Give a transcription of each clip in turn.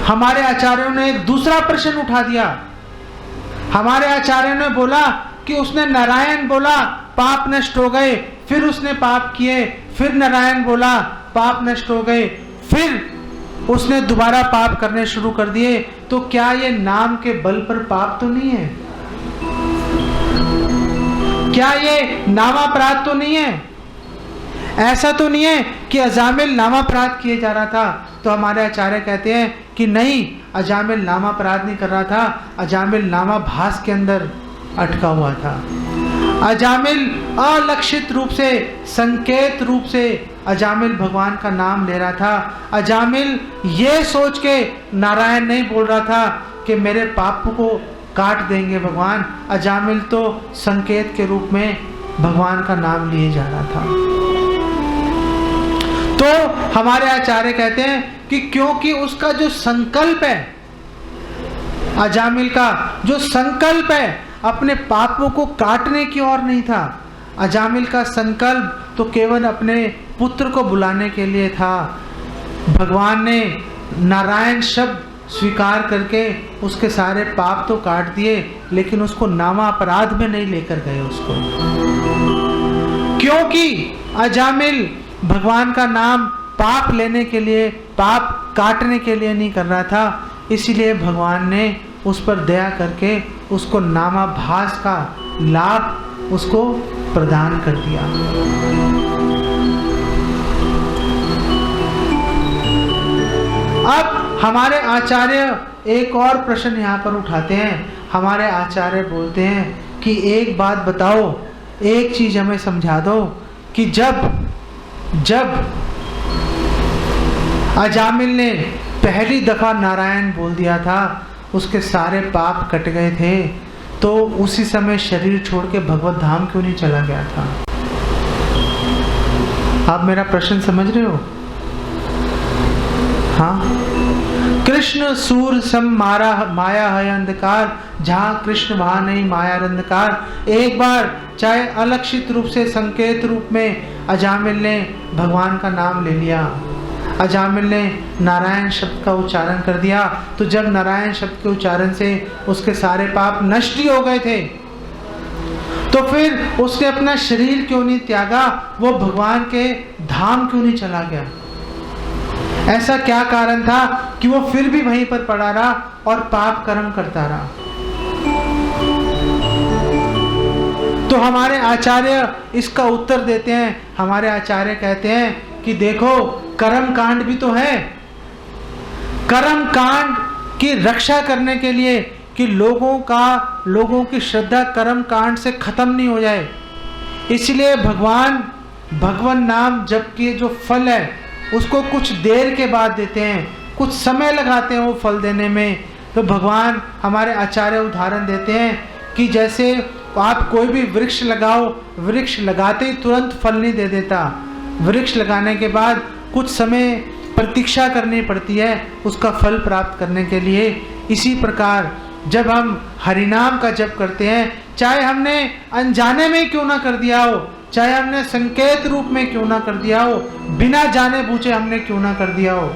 हमारे आचार्यों ने एक दूसरा प्रश्न उठा दिया। हमारे आचार्यों ने बोला कि उसने नारायण बोला पाप नष्ट हो गए, फिर उसने पाप किए, फिर नारायण बोला पाप नष्ट हो गए, फिर उसने दोबारा पाप करने शुरू कर दिए, तो क्या ये नाम के बल पर पाप तो नहीं है? क्या ये नामापराध तो नहीं है? ऐसा तो नहीं है कि अजामिल नामापराध किए जा रहा था। तो हमारे आचार्य कहते हैं कि नहीं, अजामिल नामापराध नहीं कर रहा था, अजामिल नामाभास के अंदर अटका हुआ था। अजामिल अलक्षित रूप से, संकेत रूप से अजामिल भगवान का नाम ले रहा था। अजामिल ये सोच के नारायण नहीं बोल रहा था कि मेरे पाप को काट देंगे भगवान। अजामिल तो संकेत के रूप में भगवान का नाम लिए जा रहा था। तो हमारे आचार्य कहते हैं कि क्योंकि उसका जो संकल्प है, अजामिल का जो संकल्प है अपने पापों को काटने की ओर नहीं था। अजामिल का संकल्प तो केवल अपने पुत्र को बुलाने के लिए था। भगवान ने नारायण शब्द स्वीकार करके उसके सारे पाप तो काट दिए, लेकिन उसको नामापराध में नहीं लेकर गए उसको, क्योंकि अजामिल भगवान का नाम पाप लेने के लिए, पाप काटने के लिए नहीं कर रहा था। इसलिए भगवान ने उस पर दया करके उसको नामाभास का लाभ उसको प्रदान कर दिया। अब हमारे आचार्य एक और प्रश्न यहाँ पर उठाते हैं। हमारे आचार्य बोलते हैं कि एक बात बताओ, एक चीज हमें समझा दो कि जब अजामिल ने पहली दफा नारायण बोल दिया था, उसके सारे पाप कट गए थे, तो उसी समय शरीर छोड़ के भगवत धाम क्यों नहीं चला गया था? आप मेरा प्रश्न समझ रहे हो? हाँ, कृष्ण सूर सम मारा माया है अंधकार, जहाँ कृष्ण वहाँ नहीं माया अंधकार। एक बार चाहे अलक्षित रूप से, संकेत रूप में अजामिल ने भगवान का नाम ले लिया, अजामिल ने नारायण शब्द का उच्चारण कर दिया, तो जब नारायण शब्द के उच्चारण से उसके सारे पाप नष्ट ही हो गए थे, तो फिर उसने अपना शरीर क्यों नहीं त्यागा? वो भगवान के धाम क्यों नहीं चला गया? ऐसा क्या कारण था कि वो फिर भी वहीं पर पड़ा रहा और पाप कर्म करता रहा? तो हमारे आचार्य इसका उत्तर देते हैं। हमारे आचार्य कहते हैं कि देखो, कर्म कांड भी तो है। कर्म कांड की रक्षा करने के लिए कि लोगों की श्रद्धा कर्म कांड से खत्म नहीं हो जाए, इसलिए भगवान नाम जप के जो फल है उसको कुछ देर के बाद देते हैं, कुछ समय लगाते हैं वो फल देने में। तो भगवान हमारे आचार्य उदाहरण देते हैं कि जैसे आप कोई भी वृक्ष लगाओ, वृक्ष लगाते ही तुरंत फल नहीं दे देता, वृक्ष लगाने के बाद कुछ समय प्रतीक्षा करनी पड़ती है उसका फल प्राप्त करने के लिए। इसी प्रकार जब हम हरिनाम का जप करते हैं, चाहे हमने अनजाने में क्यों ना कर दिया हो, चाहे हमने संकेत रूप में क्यों ना कर दिया हो, बिना जाने बूझे हमने क्यों ना कर दिया हो,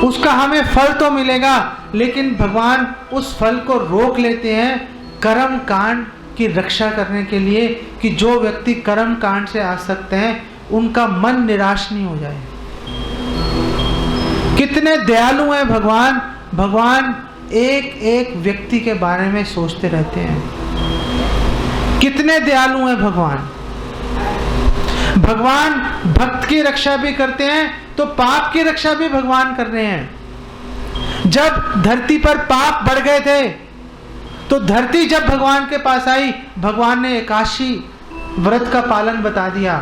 उसका हमें फल तो मिलेगा, लेकिन भगवान उस फल को रोक लेते हैं कर्म कांड की रक्षा करने के लिए, कि जो व्यक्ति कर्म कांड से आसक्त हैं उनका मन निराश नहीं हो जाए। कितने दयालु हैं भगवान! भगवान एक एक व्यक्ति के बारे में सोचते रहते हैं। कितने दयालु हैं भगवान! भगवान भक्त की रक्षा भी करते हैं तो पाप की रक्षा भी भगवान कर रहे हैं। जब धरती पर पाप बढ़ गए थे तो धरती जब भगवान के पास आई, भगवान ने एकादशी व्रत का पालन बता दिया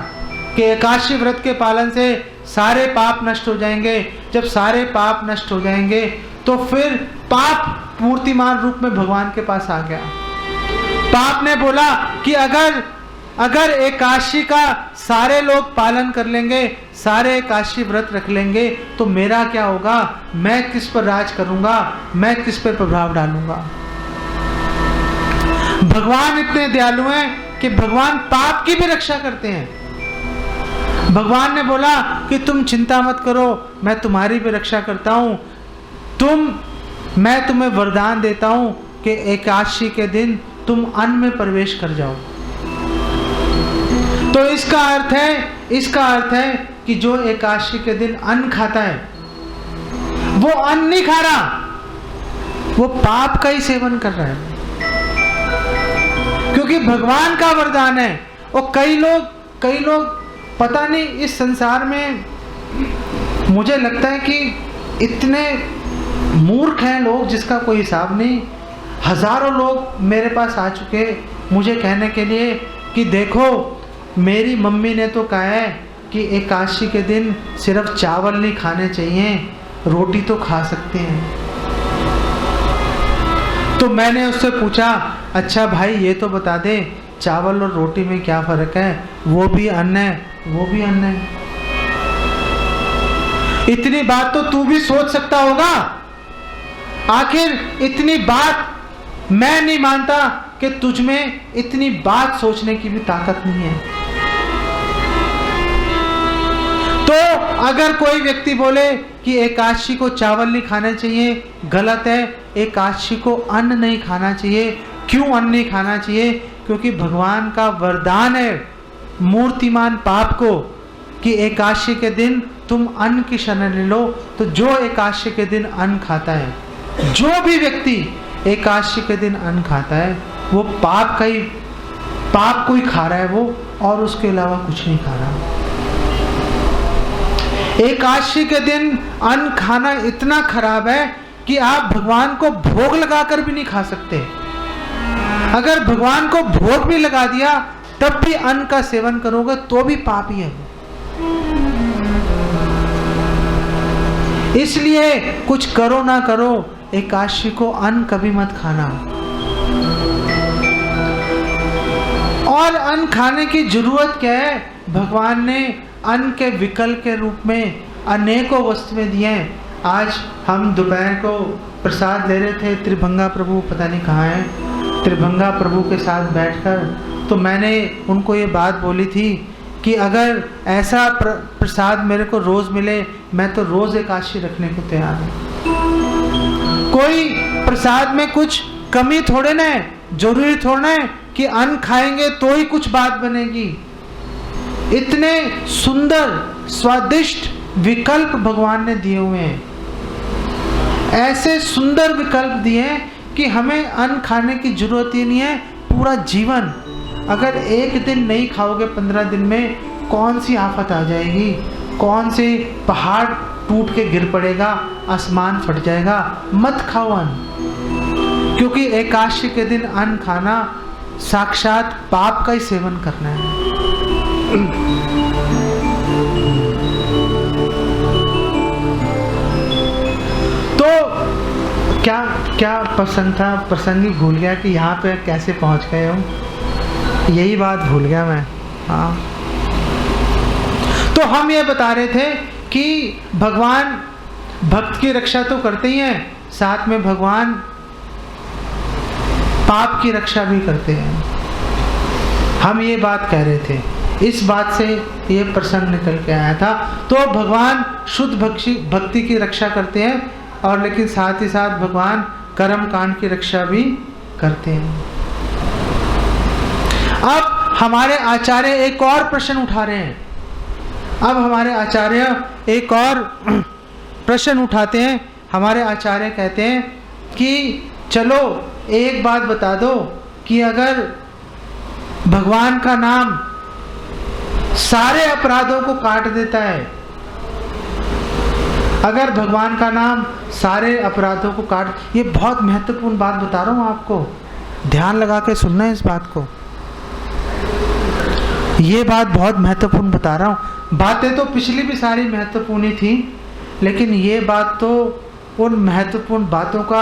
कि एकादशी व्रत के पालन से सारे पाप नष्ट हो जाएंगे। जब सारे पाप नष्ट हो जाएंगे तो फिर पाप मूर्तिमान रूप में भगवान के पास आ गया। पाप ने बोला कि अगर एकादशी का सारे लोग पालन कर लेंगे, सारे एकादशी व्रत रख लेंगे, तो मेरा क्या होगा? मैं किस पर राज करूंगा? मैं किस पर प्रभाव डालूंगा? भगवान इतने दयालु हैं कि भगवान पाप की भी रक्षा करते हैं। भगवान ने बोला कि तुम चिंता मत करो, मैं तुम्हारी भी रक्षा करता हूं। मैं तुम्हें वरदान देता हूं कि एकादशी के दिन तुम अन्न में प्रवेश कर जाओ। तो इसका अर्थ है कि जो एकादशी के दिन अन्न खाता है वो अन्न नहीं खा रहा, वो पाप का ही सेवन कर रहा है, क्योंकि भगवान का वरदान है। और कई लोग पता नहीं इस संसार में, मुझे लगता है कि इतने मूर्ख हैं लोग जिसका कोई हिसाब नहीं। हजारों लोग मेरे पास आ चुके मुझे कहने के लिए कि देखो मेरी मम्मी ने तो कहा है कि एकादशी के दिन सिर्फ चावल नहीं खाने चाहिए, रोटी तो खा सकते हैं। तो मैंने उससे पूछा, अच्छा भाई ये तो बता दे चावल और रोटी में क्या फर्क है? वो भी अन्न है, वो भी अन्न है। इतनी बात तो तू भी सोच सकता होगा। आखिर इतनी बात मैं नहीं मानता कि तुझ में इतनी बात सोचने की भी ताकत नहीं है। तो अगर कोई व्यक्ति बोले कि एकादशी को चावल नहीं खाना चाहिए, गलत है। एकादशी को अन्न नहीं खाना चाहिए। क्यों अन्न नहीं खाना चाहिए? क्योंकि भगवान का वरदान है मूर्तिमान पाप को कि एकादशी के दिन तुम अन्न की शरण ले लो। तो जो एकादशी के दिन अन्न खाता है, जो भी व्यक्ति एकादशी के दिन अन्न खाता है, वो पाप को ही खा रहा है वो, और उसके अलावा कुछ नहीं खा रहा। एकादशी के दिन अन्न खाना इतना खराब है कि आप भगवान को भोग लगाकर भी नहीं खा सकते। अगर भगवान को भोग भी लगा दिया तब भी अन्न का सेवन करोगे तो भी पाप ही है। इसलिए कुछ करो ना करो, एकादशी को अन्न कभी मत खाना। और अन्न खाने की जरूरत क्या है? भगवान ने अन्न के विकल्प के रूप में अनेकों वस्तुएं दिए हैं। आज हम दोपहर को प्रसाद ले रहे थे, त्रिभंगा प्रभु पता नहीं कहाँ है, त्रिभंगा प्रभु के साथ बैठकर, तो मैंने उनको ये बात बोली थी कि अगर ऐसा प्रसाद मेरे को रोज मिले, मैं तो रोज एकादशी रखने को तैयार हूँ। कोई प्रसाद में कुछ कमी थोड़े ना है, जरूरी थोड़ा है कि अन्न खाएंगे तो ही कुछ बात बनेगी। इतने सुंदर स्वादिष्ट विकल्प भगवान ने दिए हुए हैं, ऐसे सुंदर विकल्प दिए हैं कि हमें अन्न खाने की जरूरत ही नहीं है। पूरा जीवन अगर एक दिन नहीं खाओगे, 15 दिन में कौन सी आफत आ जाएगी, कौन से पहाड़ टूट के गिर पड़ेगा, आसमान फट जाएगा। मत खाओ अन्न, क्योंकि एकादशी के दिन अन्न खाना साक्षात पाप का ही सेवन करना है। तो क्या प्रसंग था, प्रसंग ही भूल गया कि यहाँ पे कैसे पहुँच गए हो, यही बात भूल गया मैं। हाँ, तो हम ये बता रहे थे कि भगवान भक्त की रक्षा तो करते ही हैं, साथ में भगवान पाप की रक्षा भी करते हैं। हम ये बात कह रहे थे, इस बात से ये प्रसंग निकल के आया था। तो भगवान शुद्ध भक्ति की रक्षा करते हैं, और लेकिन साथ ही साथ भगवान कर्म कांड की रक्षा भी करते हैं। अब हमारे आचार्य एक और प्रश्न उठा रहे हैं। अब हमारे आचार्य एक और प्रश्न उठाते हैं। हमारे आचार्य कहते हैं कि चलो एक बात बता दो कि अगर भगवान का नाम सारे अपराधों को काट देता है, अगर भगवान का नाम सारे अपराधों को काट, ये बहुत महत्वपूर्ण बात बता रहा हूं आपको, ध्यान लगा के सुनना है इस बात को। ये बात बहुत महत्वपूर्ण बता रहा हूं। बातें तो पिछली भी सारी महत्वपूर्ण ही थी, लेकिन ये बात तो उन महत्वपूर्ण बातों का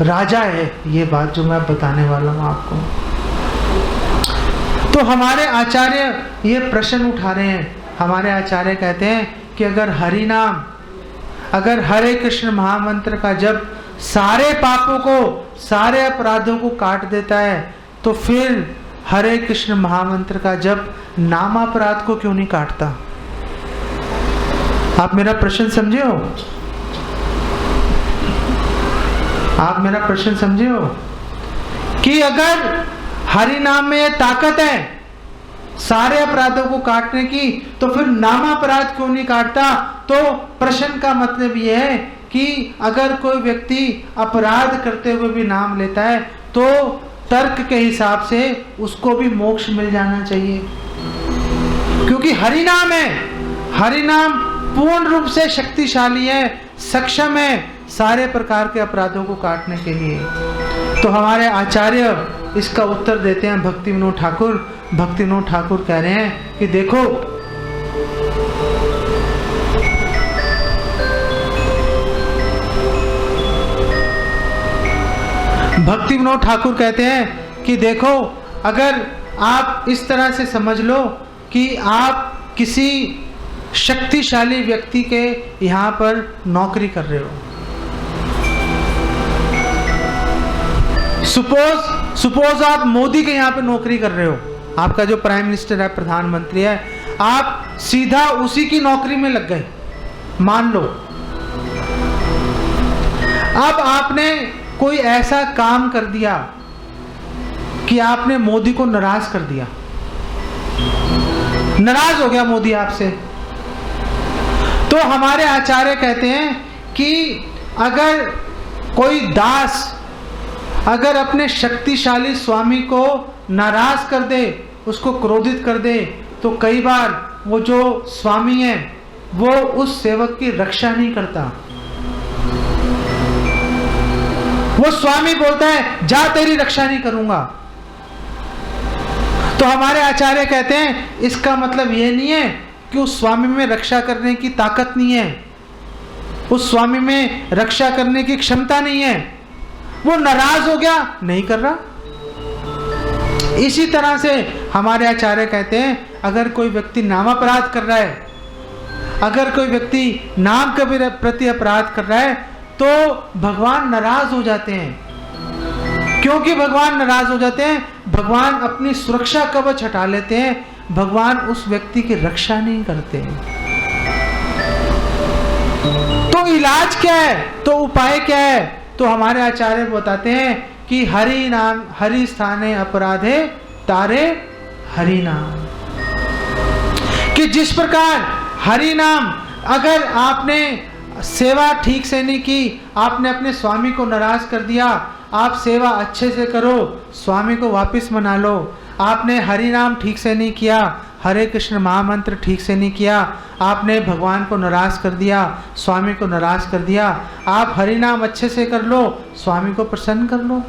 राजा है, ये बात जो मैं बताने वाला हूं आपको। तो हमारे आचार्य ये प्रश्न उठा रहे हैं। हमारे आचार्य कहते हैं कि अगर हरि नाम, अगर हरे कृष्ण महामंत्र का जब सारे पापों को, सारे अपराधों को काट देता है, तो फिर हरे कृष्ण महामंत्र का जब नामापराध को क्यों नहीं काटता? आप मेरा प्रश्न समझे हो? आप मेरा प्रश्न समझे हो कि अगर हरि नाम में ये ताकत है सारे अपराधों को काटने की, तो फिर नामापराध क्यों नहीं काटता? तो प्रश्न का मतलब यह है कि अगर कोई व्यक्ति अपराध करते हुए भी नाम लेता है तो तर्क के हिसाब से उसको भी मोक्ष मिल जाना चाहिए, क्योंकि हरि नाम है। हरि नाम पूर्ण रूप से शक्तिशाली है, सक्षम है सारे प्रकार के अपराधों को काटने के लिए। तो हमारे आचार्य इसका उत्तर देते हैं भक्ति विनोद ठाकुर। भक्ति विनोद ठाकुर कह रहे हैं कि देखो, भक्ति विनोद ठाकुर कहते हैं कि देखो, अगर आप इस तरह से समझ लो कि आप किसी शक्तिशाली व्यक्ति के यहाँ पर नौकरी कर रहे हो। सपोज आप मोदी के यहाँ पे नौकरी कर रहे हो, आपका जो प्राइम मिनिस्टर है, प्रधानमंत्री है, आप सीधा उसी की नौकरी में लग गए, मान लो। अब आपने कोई ऐसा काम कर दिया कि आपने मोदी को नाराज कर दिया, नाराज हो गया मोदी आपसे। तो हमारे आचार्य कहते हैं कि अगर कोई दास अगर अपने शक्तिशाली स्वामी को नाराज कर दे, उसको क्रोधित कर दे, तो कई बार वो जो स्वामी है वो उस सेवक की रक्षा नहीं करता। वो स्वामी बोलता है जा तेरी रक्षा नहीं करूंगा। तो हमारे आचार्य कहते हैं इसका मतलब ये नहीं है कि उस स्वामी में रक्षा करने की ताकत नहीं है, उस स्वामी में रक्षा करने की क्षमता नहीं है, वो नाराज हो गया, नहीं कर रहा। इसी तरह से हमारे आचार्य कहते हैं अगर कोई व्यक्ति नामापराध कर रहा है, अगर कोई व्यक्ति नाम के प्रति अपराध कर रहा है, तो भगवान नाराज हो जाते हैं। क्योंकि भगवान नाराज हो जाते हैं, भगवान अपनी सुरक्षा कवच हटा लेते हैं, भगवान उस व्यक्ति की रक्षा नहीं करते। तो इलाज क्या है, तो उपाय क्या है? तो हमारे आचार्य बताते हैं कि हरि नाम, हरि स्थाने अपराधे तारे हरि नाम। कि जिस प्रकार हरि नाम, अगर आपने सेवा ठीक से नहीं की, आपने अपने स्वामी को नाराज कर दिया, आप सेवा अच्छे से करो, स्वामी को वापस मना लो। आपने हरि नाम ठीक से नहीं किया, हरे कृष्ण महामंत्र ठीक से नहीं किया, आपने भगवान को नाराज कर दिया, स्वामी को नाराज कर दिया। आप हरि नाम अच्छे से कर लो, स्वामी को प्रसन्न कर लो।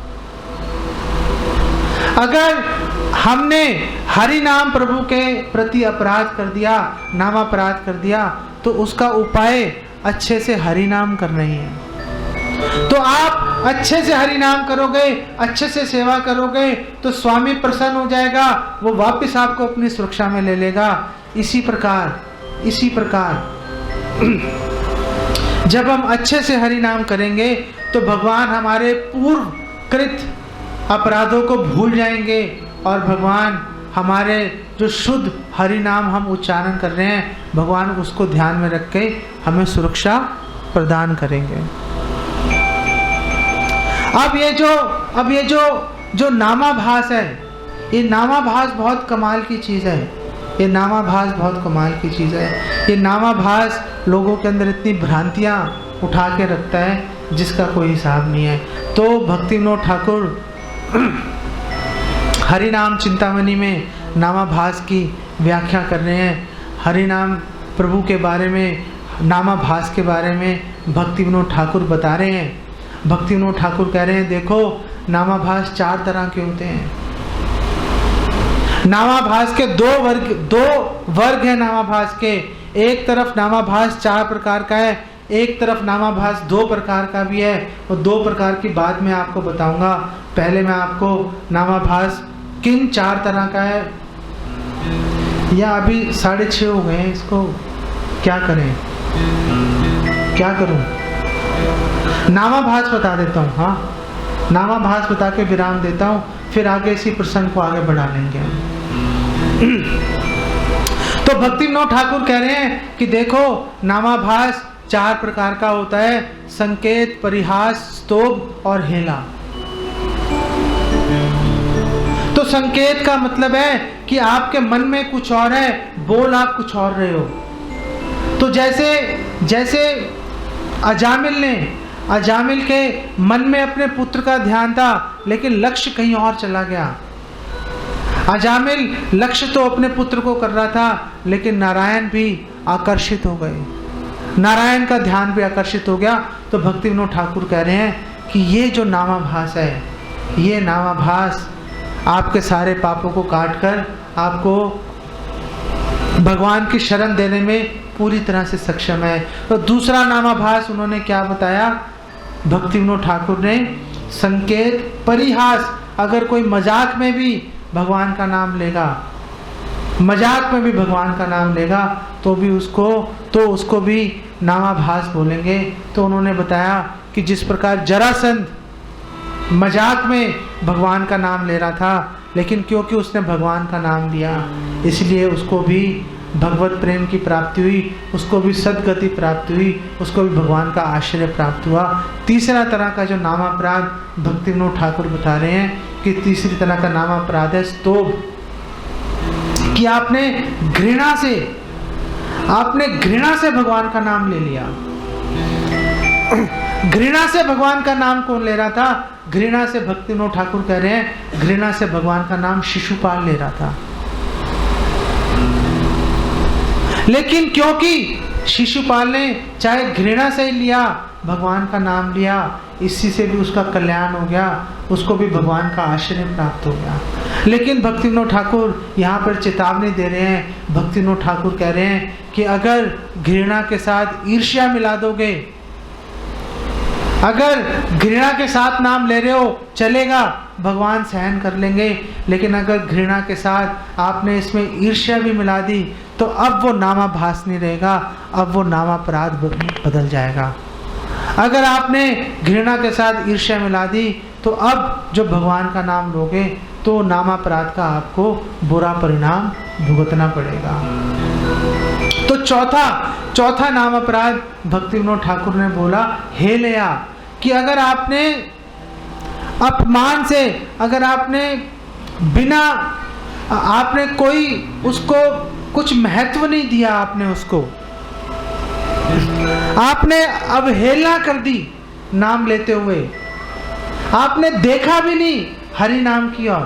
अगर हमने हरि नाम प्रभु के प्रति अपराध कर दिया, नामापराध कर दिया, तो उसका उपाय अच्छे से हरि नाम करना ही है। तो आप अच्छे से हरि नाम करोगे, अच्छे से सेवा करोगे, तो स्वामी प्रसन्न हो जाएगा, वो वापस आपको अपनी सुरक्षा में ले लेगा। इसी प्रकार जब हम अच्छे से हरि नाम करेंगे तो भगवान हमारे पूर्व कृत अपराधों को भूल जाएंगे और भगवान हमारे जो शुद्ध हरि नाम हम उच्चारण कर रहे हैं, भगवान उसको ध्यान में रख के हमें सुरक्षा प्रदान करेंगे। अब ये जो नामाभास है, ये नामाभास बहुत कमाल की चीज़ है। ये नामाभास बहुत कमाल की चीज़ है। ये नामाभास लोगों के अंदर इतनी भ्रांतियाँ उठा के रखता है जिसका कोई हिसाब नहीं है। तो भक्ति विनोद ठाकुर हरि नाम चिंतामणि में नामाभास की व्याख्या कर रहे हैं। हरि नाम प्रभु के बारे में, नामाभास के बारे में भक्ति विनोद ठाकुर बता रहे हैं। भक्ति विनोद ठाकुर कह रहे हैं देखो, नामाभास 4 तरह के होते हैं। नामाभास के दो वर्ग है नामाभास के। एक तरफ नामाभास 4 प्रकार का है, एक तरफ नामाभास 2 प्रकार का भी है। और 2 प्रकार की बात मैं आपको बताऊंगा। पहले मैं आपको नामाभास किन 4 तरह का है, या अभी 6:30 हो गए हैं, इसको क्या करें, क्या करूं? नामाभास बता देता हूँ। हाँ, नामाभास बता के विराम देता हूँ, फिर आगे इसी प्रसंग को आगे बढ़ा लेंगे। तो भक्ति विनोद ठाकुर कह रहे हैं कि देखो, नामाभास 4 प्रकार का होता है, संकेत, परिहास, स्तोभ और हेला। तो संकेत का मतलब है कि आपके मन में कुछ और है, बोल आप कुछ और रहे हो। तो जैसे अजामिल के मन में अपने पुत्र का ध्यान था, लेकिन लक्ष्य कहीं और चला गया। अजामिल लक्ष्य तो अपने पुत्र को कर रहा था, लेकिन नारायण भी आकर्षित हो गए, नारायण का ध्यान भी आकर्षित हो गया। तो भक्ति विनोद ठाकुर कह रहे हैं कि ये जो नामाभास है, ये नामाभास आपके सारे पापों को काटकर आपको भगवान की शरण देने में पूरी तरह से सक्षम है। तो दूसरा नामाभास उन्होंने क्या बताया भक्ति विनोद ठाकुर ने? संकेत, परिहास। अगर कोई मजाक में भी भगवान का नाम लेगा, मजाक में भी भगवान का नाम लेगा, तो उसको भी नामाभास बोलेंगे। तो उन्होंने बताया कि जिस प्रकार जरासंध मजाक में भगवान का नाम ले रहा था, लेकिन क्योंकि उसने भगवान का नाम लिया, इसलिए उसको भी भगवत प्रेम की प्राप्ति हुई, उसको भी सद्गति प्राप्त हुई, उसको भी भगवान का आश्रय प्राप्त हुआ। तीसरा तरह का जो नामापराध भक्ति विनोद ठाकुर बता रहे हैं कि तीसरी तरह का नामापराध है स्तोभ, कि आपने घृणा से भगवान का नाम ले लिया। घृणा से भगवान का नाम कौन ले रहा था? घृणा से भक्ति विनोद ठाकुर कह रहे हैं, घृणा से भगवान का नाम शिशुपाल ले रहा था। लेकिन क्योंकि शिशुपाल ने चाहे घृणा से ही लिया, भगवान का नाम लिया, इसी से भी उसका कल्याण हो गया, उसको भी भगवान का आश्रय प्राप्त हो गया। लेकिन भक्ति विनोद ठाकुर यहाँ पर चेतावनी दे रहे हैं। भक्ति विनोद ठाकुर कह रहे हैं कि अगर घृणा के साथ ईर्ष्या मिला दोगे, अगर घृणा के साथ नाम ले रहे हो चलेगा, भगवान सहन कर लेंगे, लेकिन अगर घृणा के साथ आपने इसमें ईर्ष्या भी मिला दी, तो अब वो नामाभास नहीं रहेगा, अब वो नामापराध बदल जाएगा। अगर आपने घृणा के साथ ईर्ष्या मिला दी, तो अब जो भगवान का नाम लोगे, तो नामापराध का आपको बुरा परिणाम भुगतना पड़ेगा। तो चौथा नामापराध भक्ति विनोद ठाकुर ने बोला हेलया, कि अगर आपने अपमान से, अगर आपने कोई उसको कुछ महत्व नहीं दिया, आपने अवहेलना कर दी नाम लेते हुए, आपने देखा भी नहीं हरि नाम की ओर,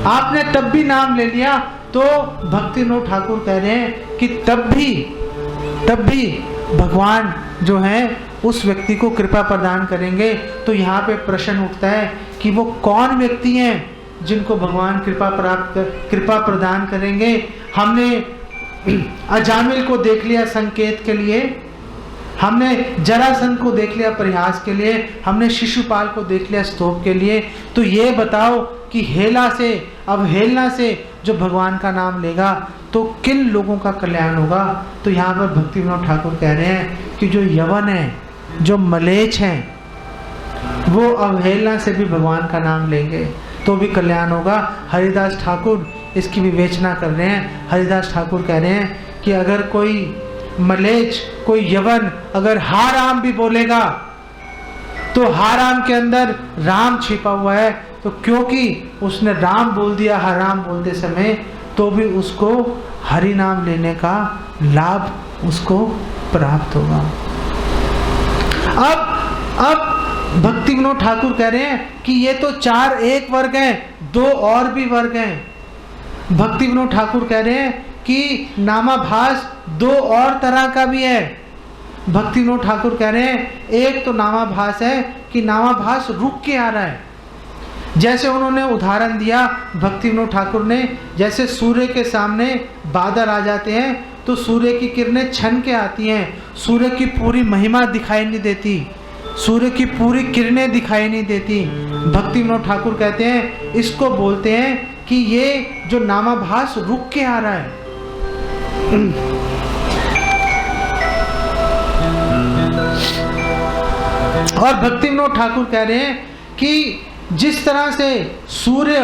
आपने तब भी नाम ले लिया, तो भक्ति विनोद ठाकुर कह रहे हैं कि तब भी भगवान जो है उस व्यक्ति को कृपा प्रदान करेंगे। तो यहाँ पे प्रश्न उठता है कि वो कौन व्यक्ति हैं जिनको भगवान कृपा प्रदान करेंगे? हमने अजामिल को देख लिया संकेत के लिए, हमने जरासंध को देख लिया परिहास के लिए, हमने शिशुपाल को देख लिया स्तोभ के लिए। तो ये बताओ कि अवहेलना से जो भगवान का नाम लेगा, तो किन लोगों का कल्याण होगा? तो यहाँ पर भक्ति विनोद ठाकुर कह रहे हैं कि जो यवन है, जो मलेच्छ हैं, वो अवहेलना से भी भगवान का नाम लेंगे तो भी कल्याण होगा। हरिदास ठाकुर इसकी विवेचना कर रहे हैं। हरिदास ठाकुर कह रहे हैं कि अगर कोई मलेच्छ, कोई यवन अगर हा राम भी बोलेगा, तो हा राम के अंदर राम छिपा हुआ है, तो क्योंकि उसने राम बोल दिया हराम बोलते समय, तो भी उसको हरि नाम लेने का लाभ उसको प्राप्त होगा। अब भक्ति विनोद ठाकुर कह रहे हैं कि ये तो 4 एक वर्ग हैं, 2 और भी वर्ग हैं। भक्ति विनोद ठाकुर कह रहे हैं कि नामाभास 2 और तरह का भी है। भक्ति विनोद ठाकुर कह रहे हैं एक तो नामाभास है कि नामाभास रुक के आ रहा है, जैसे उन्होंने उदाहरण दिया भक्ति विनोद ठाकुर ने, जैसे सूर्य के सामने बादल आ जाते हैं तो सूर्य की किरणें छन के आती हैं, सूर्य की पूरी महिमा दिखाई नहीं देती, सूर्य की पूरी किरणें दिखाई नहीं देती। भक्ति विनोद ठाकुर कहते हैं इसको बोलते हैं कि ये जो नामाभास रुक के आ रहा है। और भक्ति विनोद ठाकुर कह रहे हैं कि जिस तरह से सूर्य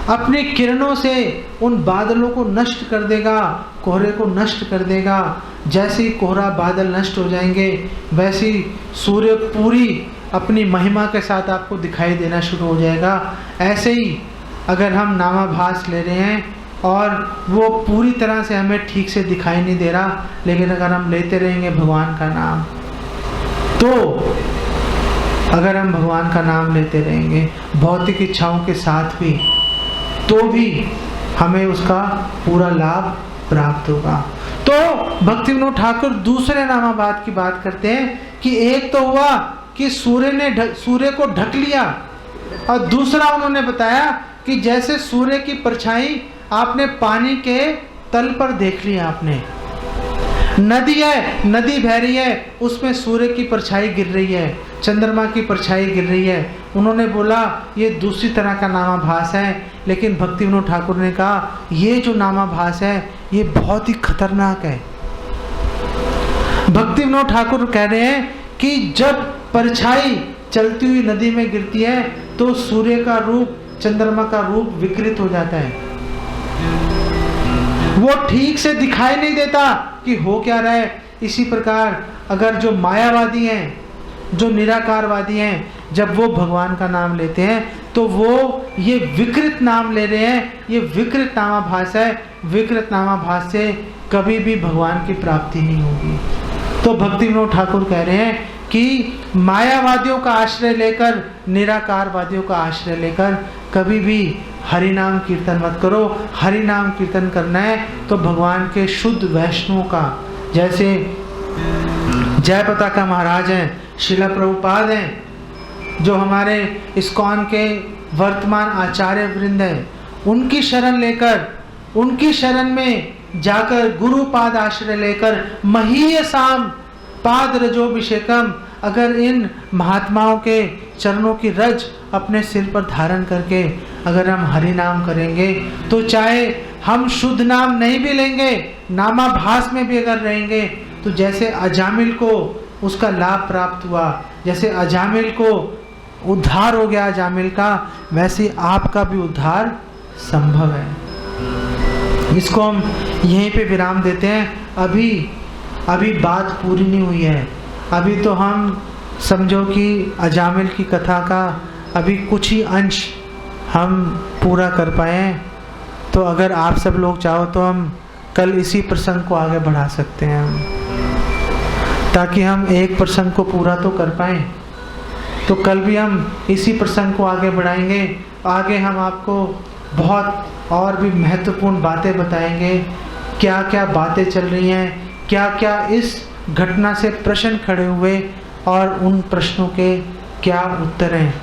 अपनी किरणों से उन बादलों को नष्ट कर देगा, कोहरे को नष्ट कर देगा। जैसे ही कोहरा बादल नष्ट हो जाएंगे, वैसे ही सूर्य पूरी अपनी महिमा के साथ आपको दिखाई देना शुरू हो जाएगा। ऐसे ही अगर हम नामाभास ले रहे हैं और वो पूरी तरह से हमें ठीक से दिखाई नहीं दे रहा, लेकिन अगर हम लेते रहेंगे भगवान का नाम, तो अगर हम भगवान का नाम लेते रहेंगे भौतिक इच्छाओं के साथ भी, तो भी हमें उसका पूरा लाभ प्राप्त होगा। तो भक्ति विनोद ठाकुर दूसरे नामाभास की बात करते हैं कि एक तो हुआ कि सूर्य को ढक लिया, और दूसरा उन्होंने बताया कि जैसे सूर्य की परछाई आपने पानी के तल पर देख लिया, आपने नदी है, नदी बह रही है, उसमें सूर्य की परछाई गिर रही है, चंद्रमा की परछाई गिर रही है। उन्होंने बोला ये दूसरी तरह का नामाभास है, लेकिन भक्ति विनोद ठाकुर ने कहा ये जो नामाभास है ये बहुत ही खतरनाक है। भक्ति विनोद ठाकुर कह रहे हैं कि जब परछाई चलती हुई नदी में गिरती है तो सूर्य का रूप, चंद्रमा का रूप विकृत हो जाता है, वो ठीक से दिखाई नहीं देता कि हो क्या रहा है। इसी प्रकार अगर जो मायावादी हैं, जो निराकारवादी हैं, जब वो भगवान का नाम लेते हैं तो वो ये विकृत नाम ले रहे हैं, ये विकृत नामाभास है। विकृत नामाभास से कभी भी भगवान की प्राप्ति नहीं होगी। तो भक्ति विनोद ठाकुर कह रहे हैं कि मायावादियों का आश्रय लेकर, निराकारवादियों का आश्रय लेकर कभी भी हरि नाम कीर्तन मत करो। हरि नाम कीर्तन करना है तो भगवान के शुद्ध वैष्णव का, जैसे जय पताका महाराज हैं, शिला प्रभुपाद हैं, जो हमारे इस्कॉन के वर्तमान आचार्य वृंद हैं, उनकी शरण लेकर, उनकी शरण में जाकर, गुरु पाद आश्रय लेकर, महीयसाम पाद रजोभिषेकम, अगर इन महात्माओं के चरणों की रज अपने सिर पर धारण करके अगर हम हरि नाम करेंगे, तो चाहे हम शुद्ध नाम नहीं भी लेंगे, नामाभास में भी अगर रहेंगे, तो जैसे अजामिल को उसका लाभ प्राप्त हुआ, जैसे अजामिल को उद्धार हो गया अजामिल का, वैसे आपका भी उद्धार संभव है। इसको हम यहीं पे विराम देते हैं। अभी बात पूरी नहीं हुई है। अभी तो हम समझो कि अजामिल की कथा का अभी कुछ ही अंश हम पूरा कर पाए हैं। तो अगर आप सब लोग चाहो तो हम कल इसी प्रसंग को आगे बढ़ा सकते हैं हम, ताकि हम एक प्रसंग को पूरा तो कर पाएँ। तो कल भी हम इसी प्रसंग को आगे बढ़ाएंगे। आगे हम आपको बहुत और भी महत्वपूर्ण बातें बताएंगे, क्या क्या बातें चल रही हैं, क्या क्या इस घटना से प्रश्न खड़े हुए और उन प्रश्नों के क्या उत्तर हैं।